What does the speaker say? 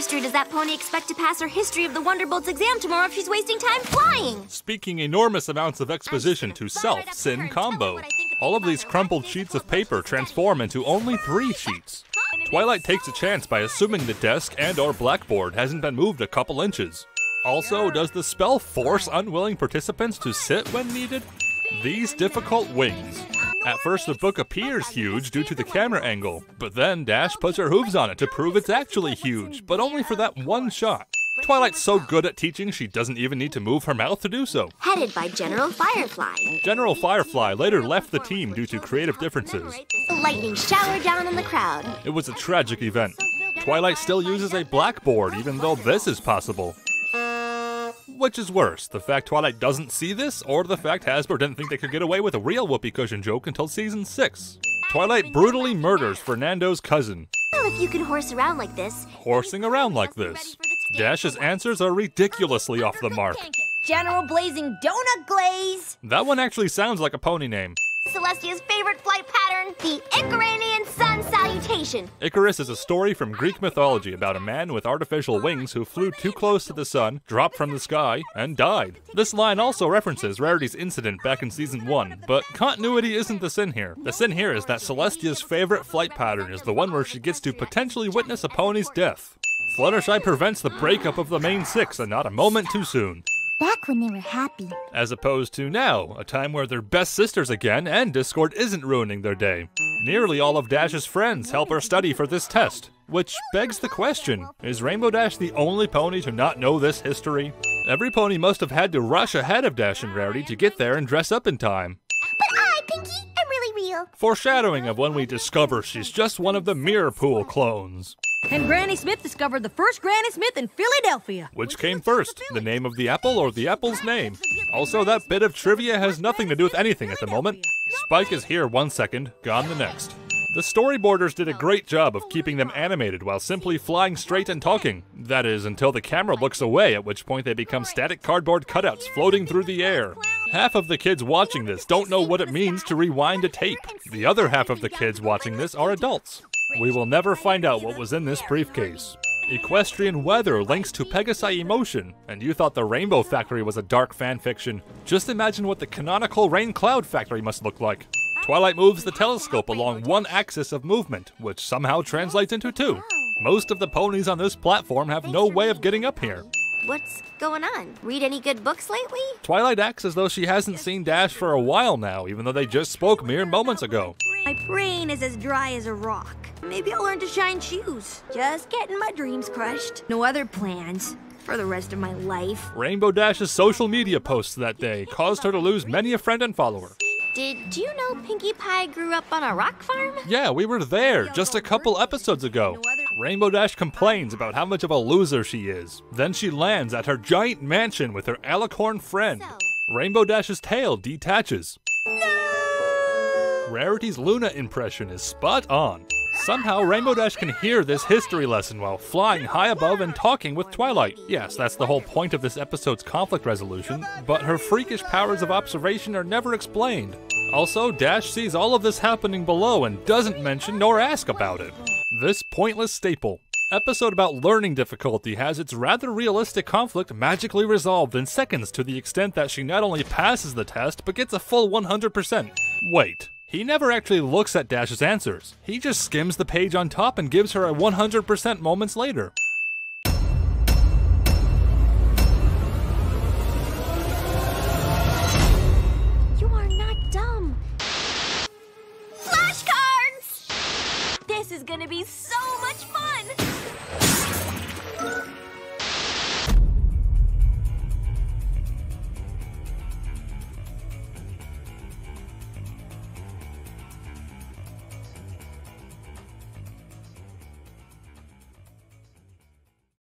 mystery does that pony expect to pass her History of the Wonderbolts exam tomorrow if she's wasting time flying? Speaking enormous amounts of exposition to self-sin combo. All of these crumpled sheets of paper transform into only 3 sheets. Twilight takes a chance by assuming the desk and/or blackboard hasn't been moved a couple inches. Also, does the spell force unwilling participants to sit when needed? These difficult wings. At first, the book appears huge due to the camera angle, but then Dash puts her hooves on it to prove it's actually huge, but only for that one shot. Twilight's so good at teaching she doesn't even need to move her mouth to do so. Headed by General Firefly. General Firefly later left the team due to creative differences. Lightning showered down on the crowd. It was a tragic event. Twilight still uses a blackboard even though this is possible. Which is worse, the fact Twilight doesn't see this, or the fact Hasbro didn't think they could get away with a real whoopee cushion joke until season 6? Twilight brutally murders Fernando's cousin. Well, if you can horse around like this. Horsing around like this. Dash's answers are ridiculously off the mark. General Blazing Donut Glaze. That one actually sounds like a pony name. Celestia's favorite flight pattern, the Icaranian Sun Salutation. Icarus is a story from Greek mythology about a man with artificial wings who flew too close to the sun, dropped from the sky, and died. This line also references Rarity's incident back in season 1, but continuity isn't the sin here. The sin here is that Celestia's favorite flight pattern is the one where she gets to potentially witness a pony's death. Fluttershy prevents the breakup of the main 6 and not a moment too soon. Back when they were happy. As opposed to now, a time where they're best sisters again and Discord isn't ruining their day. Nearly all of Dash's friends help her study for this test. Which begs the question, is Rainbow Dash the only pony to not know this history? Every pony must have had to rush ahead of Dash and Rarity to get there and dress up in time. But I, Pinky, am really real. Foreshadowing of when we discover she's just one of the Mirror Pool clones. And Granny Smith discovered the first Granny Smith in Philadelphia. Which came first, the name of the apple or the apple's name? Also, that bit of trivia has nothing to do with anything at the moment. Spike is here 1 second, gone the next. The storyboarders did a great job of keeping them animated while simply flying straight and talking. That is, until the camera looks away, at which point they become static cardboard cutouts floating through the air. Half of the kids watching this don't know what it means to rewind a tape. The other half of the kids watching this are adults. We will never find out what was in this briefcase. Equestrian weather links to Pegasi emotion, and you thought the Rainbow Factory was a dark fanfiction. Just imagine what the canonical Rain Cloud Factory must look like. Twilight moves the telescope along one axis of movement, which somehow translates into 2. Most of the ponies on this platform have no way of getting up here. What's going on? Read any good books lately? Twilight acts as though she hasn't seen Dash for a while now, even though they just spoke mere moments ago. My brain is as dry as a rock. Maybe I'll learn to shine shoes. Just getting my dreams crushed. No other plans for the rest of my life. Rainbow Dash's social media posts that day caused her to lose many a friend and follower. Did you know Pinkie Pie grew up on a rock farm? Yeah, we were there just a couple episodes ago. Rainbow Dash complains about how much of a loser she is. Then she lands at her giant mansion with her alicorn friend. Rainbow Dash's tail detaches. No! Rarity's Luna impression is spot on. Somehow, Rainbow Dash can hear this history lesson while flying high above and talking with Twilight. Yes, that's the whole point of this episode's conflict resolution, but her freakish powers of observation are never explained. Also, Dash sees all of this happening below and doesn't mention nor ask about it. This pointless staple. Episode about learning difficulty has its rather realistic conflict magically resolved in seconds to the extent that she not only passes the test, but gets a full 100%. Wait. He never actually looks at Dash's answers. He just skims the page on top and gives her a 100% moments later. You are not dumb. Flashcards! This is gonna be so much fun!